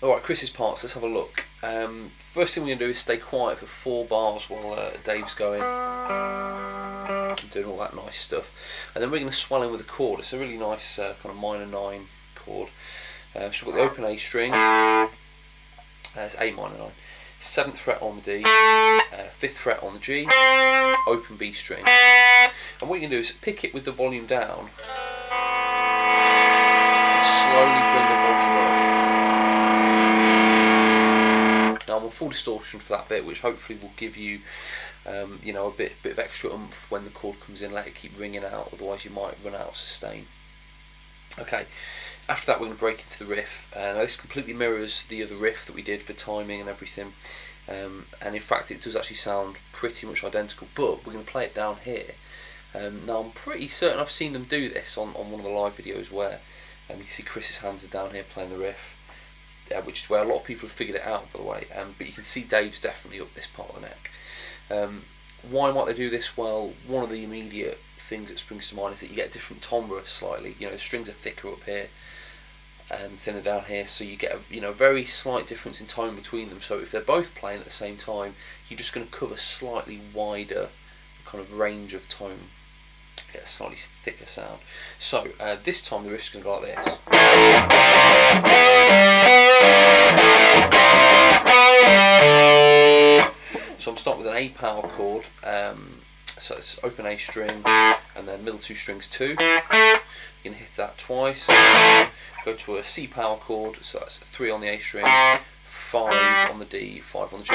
Alright, Chris's parts, let's have a look. First thing we're going to do is stay quiet for 4 bars while Dave's going and doing all that nice stuff. And then we're going to swell in with a chord. It's a really nice kind of minor 9 chord. So we've got the open A string, it's A minor 9, 7th fret on the D, 5th fret on the G, open B string. And what you can do is pick it with the volume down and slowly bring the volume up. Now I'm on full distortion for that bit, which hopefully will give you, you know, a bit of extra oomph when the chord comes in. Let it keep ringing out, otherwise you might run out of sustain. Okay, after that we're going to break into the riff. Now this completely mirrors the other riff that we did for timing and everything, and in fact it does actually sound pretty much identical, but we're going to play it down here. Now I'm pretty certain I've seen them do this on one of the live videos where you can see Chris's hands are down here playing the riff, which is where a lot of people have figured it out, by the way, but you can see Dave's definitely up this part of the neck. Why might they do this? Well, one of the immediate things that springs to mind is that you get different timbre slightly. You know, the strings are thicker up here and thinner down here, so you get a very slight difference in tone between them. So if they're both playing at the same time, you're just going to cover slightly wider kind of range of tone, get a slightly thicker sound. So this time the riff's going to go like this. So I'm starting with an A power chord, so it's open A string and then middle 2 strings 2. You're going to hit that twice. Go to a C power chord, so that's 3 on the A string, 5 on the D, 5 on the G.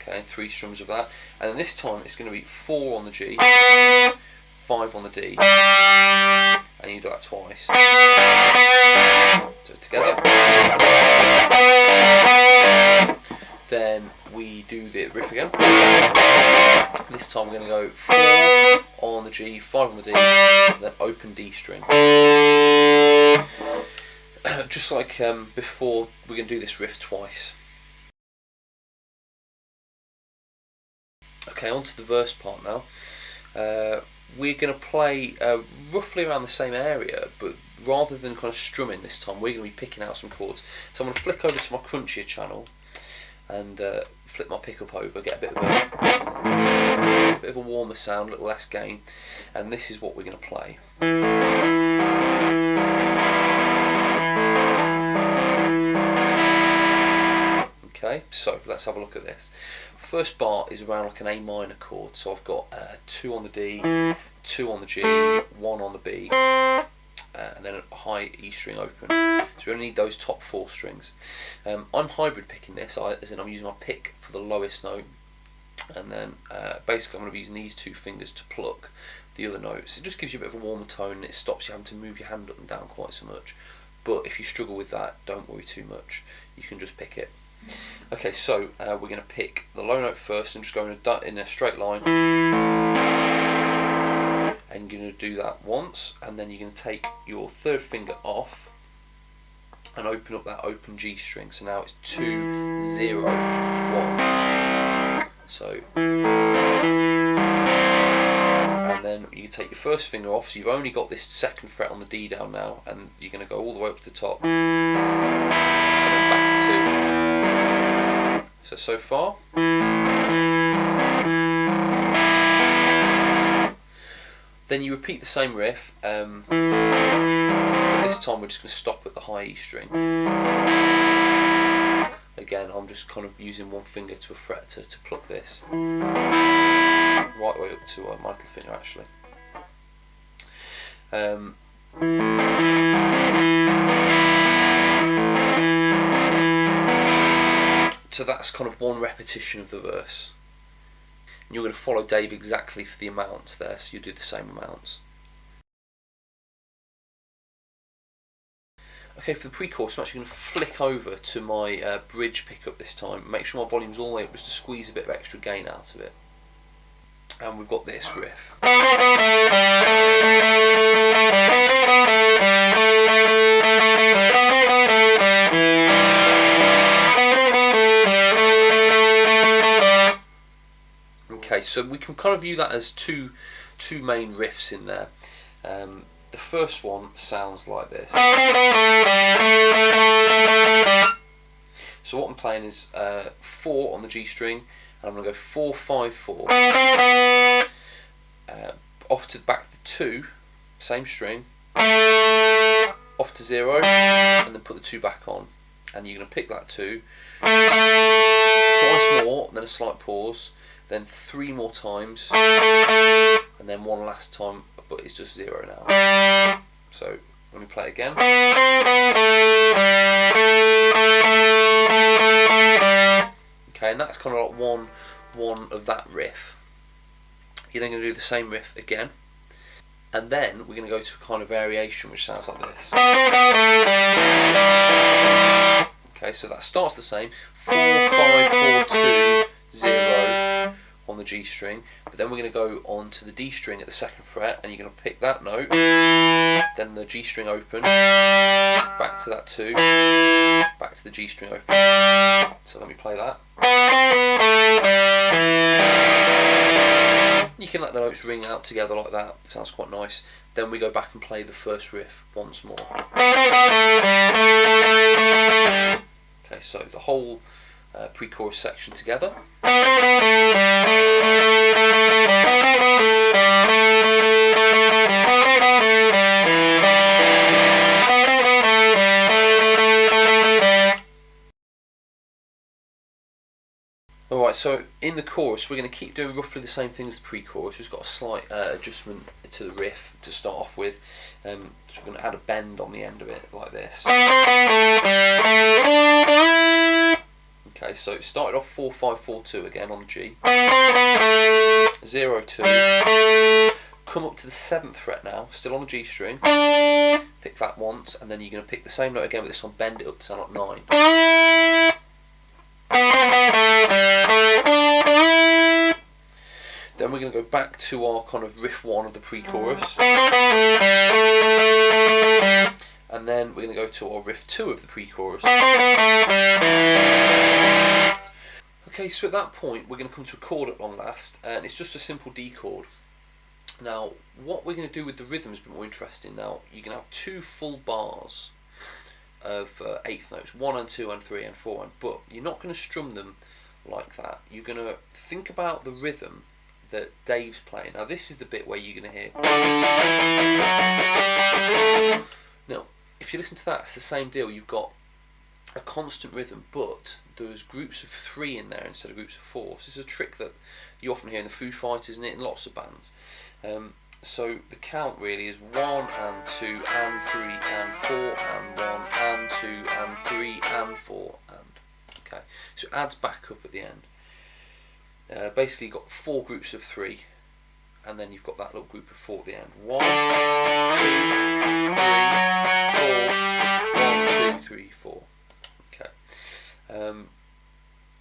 Okay, 3 strums of that. And then this time it's going to be 4 on the G, 5 on the D, and you do that twice. Do it together. Then we do the riff again. This time we're going to go 4 on the G, 5 on the D, and then open D string. Just like before, we're going to do this riff twice. Okay, on to the verse part now. We're going to play roughly around the same area, but rather than kind of strumming this time, we're going to be picking out some chords. So I'm going to flick over to my crunchier channel and flip my pickup over, get a bit of a warmer sound, a little less gain, and this is what we're going to play. Okay, so let's have a look at this. First bar is around like an A minor chord, so I've got 2 on the D, 2 on the G, 1 on the B, and then a high E string open. So we only need those top 4 strings. I'm hybrid picking this, as in I'm using my pick for the lowest note, and then basically I'm going to be using these 2 fingers to pluck the other notes. It just gives you a bit of a warmer tone, and it stops you having to move your hand up and down quite so much. But if you struggle with that, don't worry too much. You can just pick it. Okay, so we're going to pick the low note first and just go in a straight line. And you're going to do that once, and then you're going to take your 3rd finger off and open up that open G string. So now it's 2, 0, 1. So, and then you can take your 1st finger off, so you've only got this 2nd fret on the D down now, and you're going to go all the way up to the top, and then back to. So far. Then you repeat the same riff, but this time we're just going to stop at the high E string. Again, I'm just kind of using one finger to a fret to pluck this. Right the way up to my little finger actually. So that's kind of one repetition of the verse. And you're going to follow Dave exactly for the amounts there, so you do the same amounts. Okay, for the pre-chorus I'm actually going to flick over to my bridge pickup this time. Make sure my volume's all the way up just to squeeze a bit of extra gain out of it. And we've got this riff. Okay, so we can kind of view that as two main riffs in there. The first one sounds like this. So what I'm playing is 4 on the G string, and I'm going to go 4, 5, 4. Off to back to the 2, same string, off to 0, and then put the 2 back on. And you're going to pick that 2 twice more, then a slight pause, then 3 more times, and then 1 last time, but it's just 0 now. So let me play it again. Okay, and that's kind of like one of that riff. You're then going to do the same riff again, and then we're going to go to a kind of variation which sounds like this. Okay, so that starts the same, 4, 5, 4, 2, 0 on the G string, but then we're going to go on to the D string at the 2nd fret, and you're going to pick that note, then the G string open, back to that 2, back to the G string open. So let me play that. You can let the notes ring out together like that, it sounds quite nice. Then we go back and play the first riff once more. Okay, so the whole pre-chorus section together. Alright, so in the chorus we're going to keep doing roughly the same thing as the pre-chorus. We've got a slight adjustment to the riff to start off with. So we're going to add a bend on the end of it, like this. Okay, so it started off 4, 5, 4, 2 again on the G. 0, 2. Come up to the 7th fret now, still on the G string. Pick that once, and then you're going to pick the same note again, but this one bend it up to sound like 9. Then we're going to go back to our kind of riff 1 of the pre-chorus, and then we're going to go to our riff 2 of the pre-chorus. Okay, so at that point we're going to come to a chord at long last, and it's just a simple D chord. Now what we're going to do with the rhythm is a bit more interesting. Now you're going to have 2 full bars of 8th notes, 1 and 2 and 3 and 4, but you're not going to strum them like that. You're going to think about the rhythm that Dave's playing. Now this is the bit where you're going to hear. Now if you listen to that, it's the same deal. You've got a constant rhythm, but there's groups of 3 in there instead of groups of 4. So this is a trick that you often hear in the Foo Fighters and in lots of bands. So the count really is 1 and 2 and 3 and 4 and 1 and 2 and 3 and 4 and. Okay, so it adds back up at the end. Basically you've got 4 groups of 3, and then you've got that little group of 4 at the end. 1, 2, 3, 4, 1, 2, 3, 4. Okay.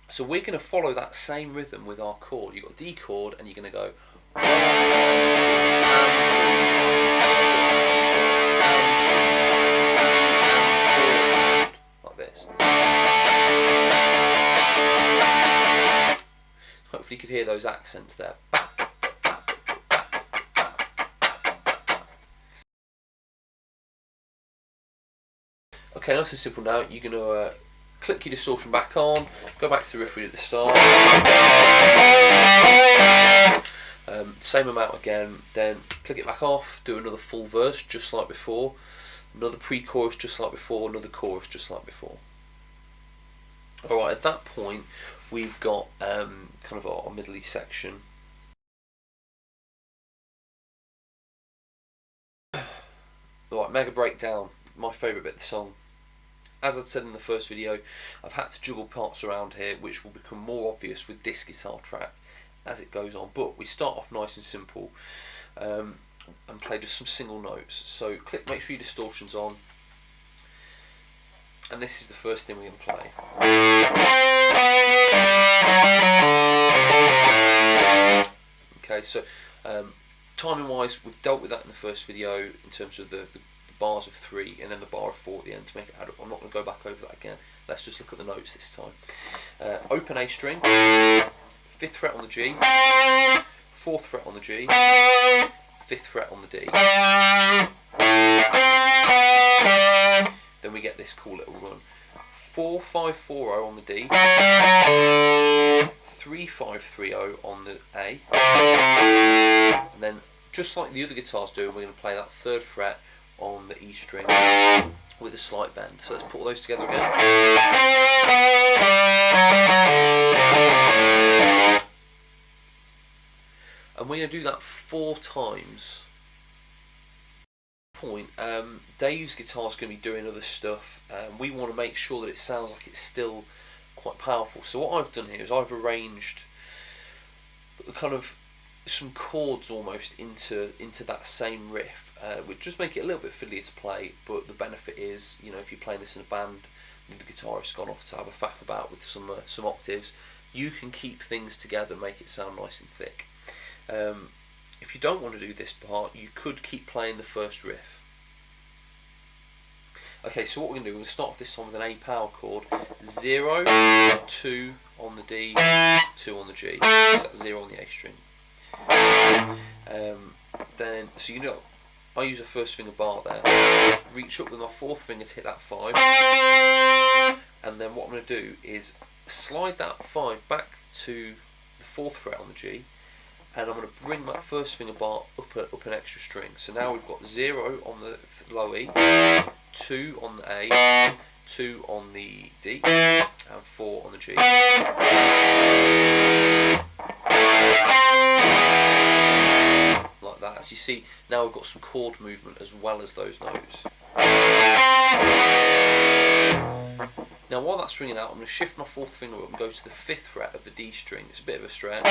So we're going to follow that same rhythm with our chord. You've got D chord, and you're going to go 1, 2, like this. Hopefully you could hear those accents there. Okay, nice and simple now. You're going to click your distortion back on, go back to the riff we did at the start. Same amount again, then click it back off, do another full verse just like before, another pre-chorus just like before, another chorus just like before. Alright, at that point we've got kind of our middle-y section. Alright, mega breakdown, my favourite bit of the song. As I'd said in the first video, I've had to juggle parts around here which will become more obvious with this guitar track as it goes on, but we start off nice and simple and play just some single notes. So make sure your distortion's on, and this is the first thing we're going to play. Okay, so timing wise we've dealt with that in the first video in terms of the bars of 3 and then the bar of 4 at the end to make it add up. I'm not going to go back over that again. Let's just look at the notes this time. Open A string, 5th fret on the G, 4th fret on the G, 5th fret on the D. Then we get this cool little run. 4-5-4-0 on the D, 3-5-3-0 on the A, and then just like the other guitars do, we're going to play that 3rd fret on the E string with a slight bend. So let's put all those together again. And we're going to do that 4 times. Dave's guitar is going to be doing other stuff. We want to make sure that it sounds like it's still quite powerful. So what I've done here is I've arranged kind of some chords almost into that same riff, which just make it a little bit fiddlier to play. But the benefit is, you know, if you're playing this in a band, and the guitarist's gone off to have a faff about with some octaves, you can keep things together and make it sound nice and thick. If you don't want to do this part, you could keep playing the first riff. Okay, so what we're going to do, we're going to start off this song with an A power chord, 0, 2 on the D, 2 on the G, so that's 0 on the A string. Then, so you know, I use a 1st finger bar there, reach up with my 4th finger to hit that 5, and then what I'm going to do is slide that 5 back to the 4th fret on the G, and I'm going to bring that 1st finger bar up an extra string. So now we've got 0 on the low E, 2 on the A, 2 on the D, and 4 on the G. Like that. As you see, now we've got some chord movement as well as those notes. Now while that's ringing out, I'm going to shift my 4th finger up and go to the 5th fret of the D string. It's a bit of a stretch.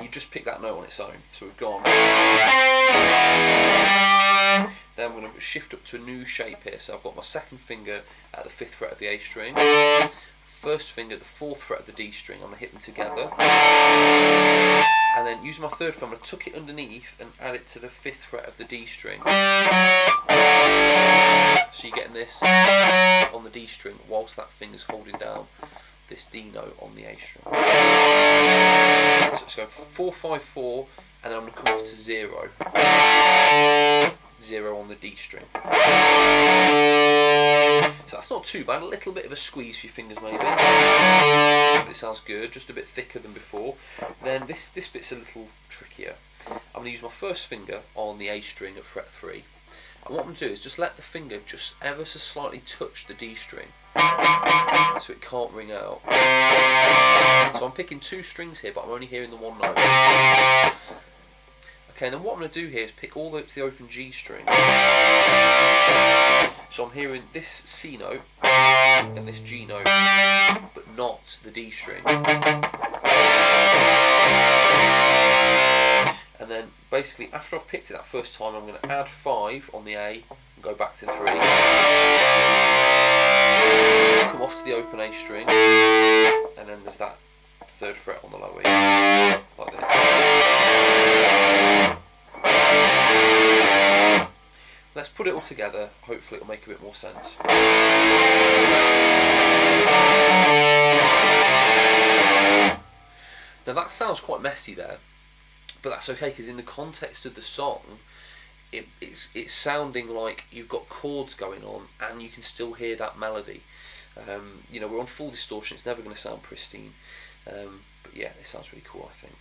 You just pick that note on its own. So we've gone. Then I'm going to shift up to a new shape here. So I've got my 2nd finger at the 5th fret of the A string, 1st finger at the 4th fret of the D string. I'm going to hit them together. And then using my 3rd finger, I'm going to tuck it underneath and add it to the 5th fret of the D string. So you're getting this on the D string whilst that finger's holding down this D note on the A string. So let's go 4-5-4, and then I'm going to come off to 0. 0 on the D string. So that's not too bad, a little bit of a squeeze for your fingers maybe, but it sounds good, just a bit thicker than before. Then this bit's a little trickier. I'm going to use my 1st finger on the A string at fret 3. And what I'm going to do is just let the finger just ever so slightly touch the D string so it can't ring out. So I'm picking 2 strings here, but I'm only hearing the 1 note. Okay, and then what I'm going to do here is pick all the way up to the open G string. So I'm hearing this C note and this G note, but not the D string. And then basically after I've picked it that first time, I'm going to add 5 on the A and go back to 3. Come off to the open A string, and then there's that 3rd fret on the low E, like this. Let's put it all together, hopefully it'll make a bit more sense. Now that sounds quite messy there, but that's okay because in the context of the song, it's sounding like you've got chords going on and you can still hear that melody. You know, we're on full distortion, it's never going to sound pristine, but yeah, it sounds really cool, I think.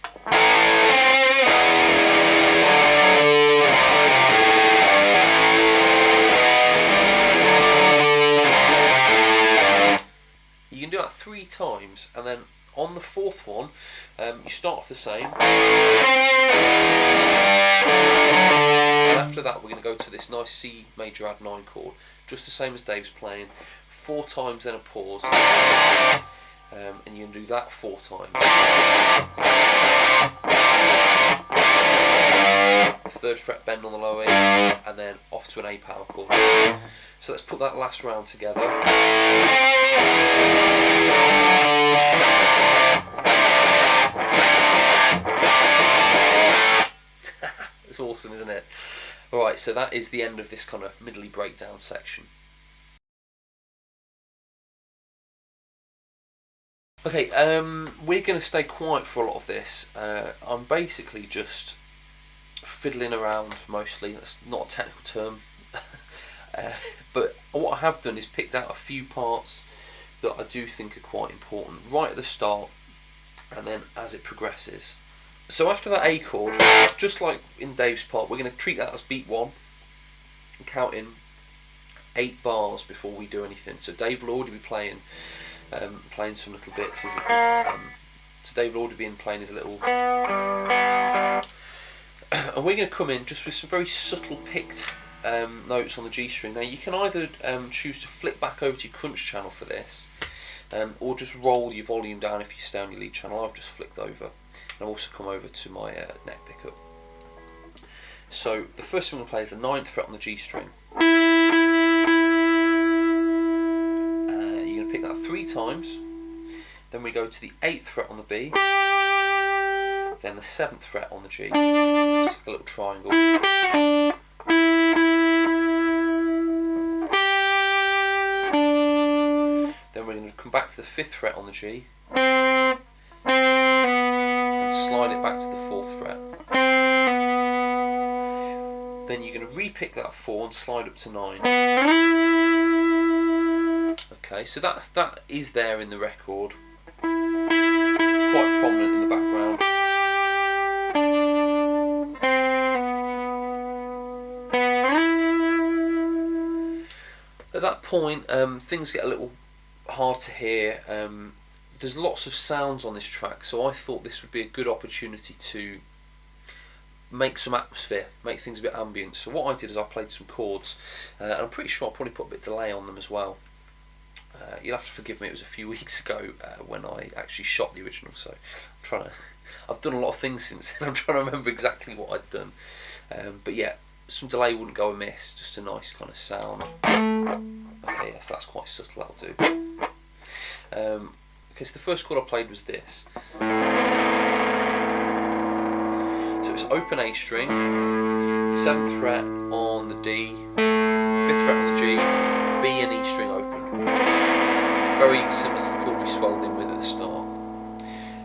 You can do that 3 times, and then on the 4th one, you start off the same, and after that we're going to go to this nice C major add 9 chord, just the same as Dave's playing, 4 times then a pause, and you can do that 4 times. 3rd fret bend on the low E, and then off to an A power chord. So let's put that last round together. It's awesome, isn't it? Alright, so that is the end of this kind of middly breakdown section. Okay, we're going to stay quiet for a lot of this. I'm basically just fiddling around mostly. That's not a technical term. But what I have done is picked out a few parts that I do think are quite important right at the start, and then as it progresses. So after that A chord, just like in Dave's part, we're going to treat that as beat 1 and count in 8 bars before we do anything. So Dave will already be playing some little bits. So Dave will already be playing his little, and we're going to come in just with some very subtle picked notes on the G string. Now you can either choose to flick back over to your crunch channel for this, or just roll your volume down if you stay on your lead channel. I've just flicked over. I've also come over to my neck pickup. So the first thing we're going to play is the 9th fret on the G string. You're going to pick that 3 times. Then we go to the 8th fret on the B. Then the 7th fret on the G. Just like a little triangle. Then we're going to come back to the 5th fret on the G. Slide it back to the 4th fret. Then you're going to re-pick that 4 and slide up to 9. Okay, so that is there in the record, quite prominent in the background. At that point, things get a little hard to hear. There's lots of sounds on this track, so I thought this would be a good opportunity to make some atmosphere, make things a bit ambient. So what I did is I played some chords, and I'm pretty sure I'll probably put a bit of delay on them as well. You'll have to forgive me, it was a few weeks ago when I actually shot the original, so I've done a lot of things since then. I'm trying to remember exactly what I'd done. But yeah, some delay wouldn't go amiss, just a nice kind of sound. Okay, yes, that's quite subtle, that'll do. Okay, so the first chord I played was this. So it's open A string, 7th fret on the D, 5th fret on the G, B and E string open. Very similar to the chord we swelled in with at the start.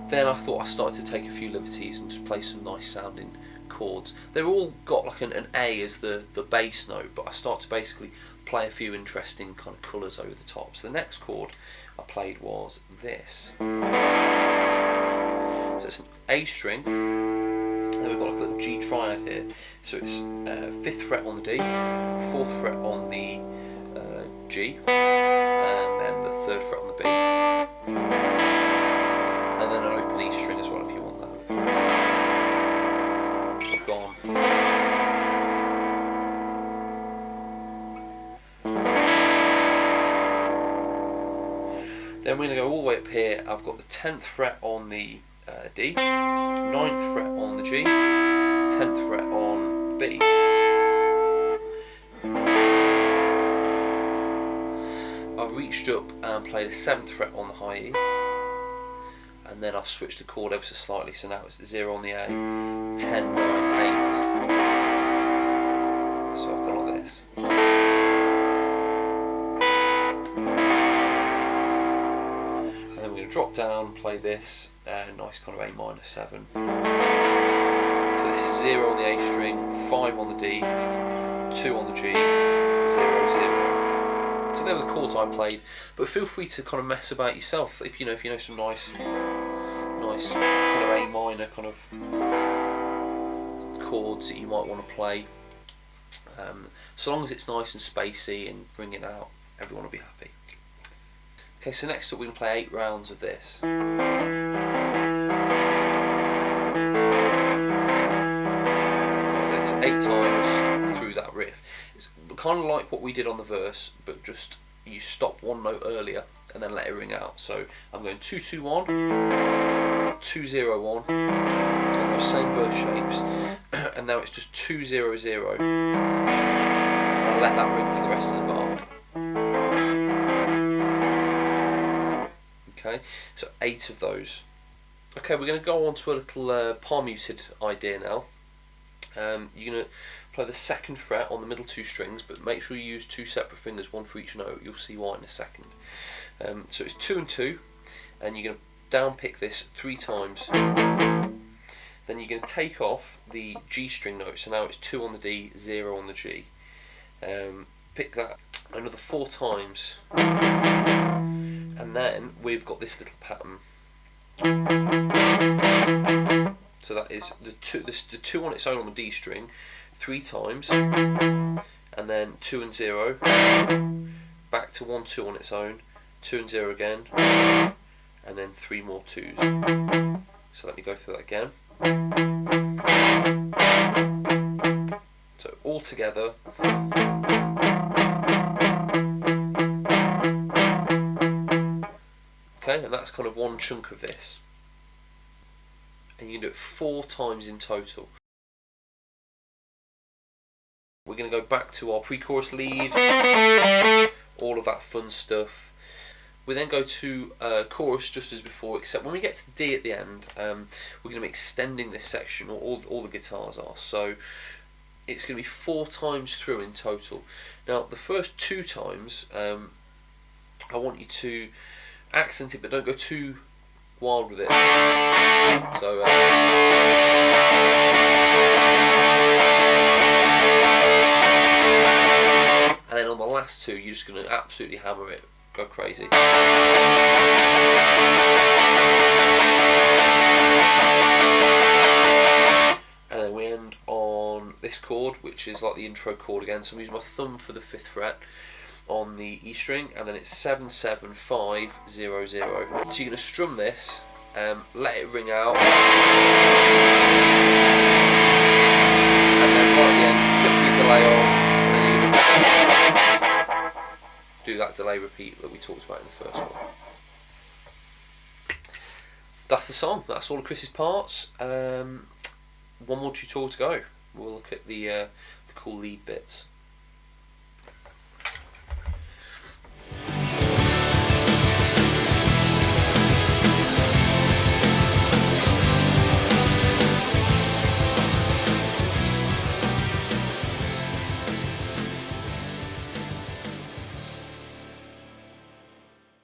Then I thought I started to take a few liberties and just play some nice sounding chords. They've all got like an A as the bass note, but I start to basically play a few interesting kind of colours over the top. So the next chord I played was this. So it's an A string, then we've got like a little G triad here. So it's 5th fret on the D, 4th fret on the G, and then the 3rd fret on the B, and then an open E string as well if you want that. I've gone. Then we're going to go all the way up here. I've got the 10th fret on the D, 9th fret on the G, 10th fret on the B. I've reached up and played a 7th fret on the high E, and then I've switched the chord ever so slightly, so now it's 0 on the A, 10, 9, 8. So I've gone like this. We're going to drop down and play this nice kind of A minor 7. So this is 0 on the A string, 5 on the D, 2 on the G, 0, 0. So they were the chords I played, but feel free to kind of mess about yourself if you know some nice kind of A minor kind of chords that you might want to play. So long as it's nice and spacey and bring it out, everyone will be happy. Okay, so next up we can play 8 rounds of this. It's 8 times through that riff. It's kind of like what we did on the verse, but just you stop one note earlier and then let it ring out. So I'm going 2 2 1, 2 0 1, and those same verse shapes, and now it's just 2 0 0. And I'll let that ring for the rest of the bar. Okay, so 8 of those. Okay, we're going to go on to a little palm muted idea now. You're going to play the 2nd fret on the middle 2 strings, but make sure you use 2 separate fingers, one for each note. You'll see why in a second. So it's 2 and 2, and you're going to down pick this 3 times. Then you're going to take off the G string note, so now it's 2 on the D, 0 on the G. Pick that another 4 times, and then we've got this little pattern. So that is the 2 on its own on the D string, 3 times, and then 2 and 0, back to 1 2 on its own, 2 and 0 again, and then 3 more 2s. So let me go through that again. So all together. Okay, and that's kind of one chunk of this. And you can do it 4 times in total. We're going to go back to our pre-chorus lead, all of that fun stuff. We then go to chorus just as before, except when we get to the D at the end, we're going to be extending this section, all the guitars are. So it's going to be 4 times through in total. Now the first 2 times, I want you to accent it, but don't go too wild with it. So and then on the last 2, you're just going to absolutely hammer it, go crazy. And then we end on this chord, which is like the intro chord again. So I'm using my thumb for the 5th fret on the E string, and then it's 7 7 5 0 0. So you're going to strum this, let it ring out, and then right at the end, clip your delay on, and then you're going to do that delay repeat that we talked about in the first one. That's the song. That's all of Chris's parts. One more tutorial to go. We'll look at the cool lead bits.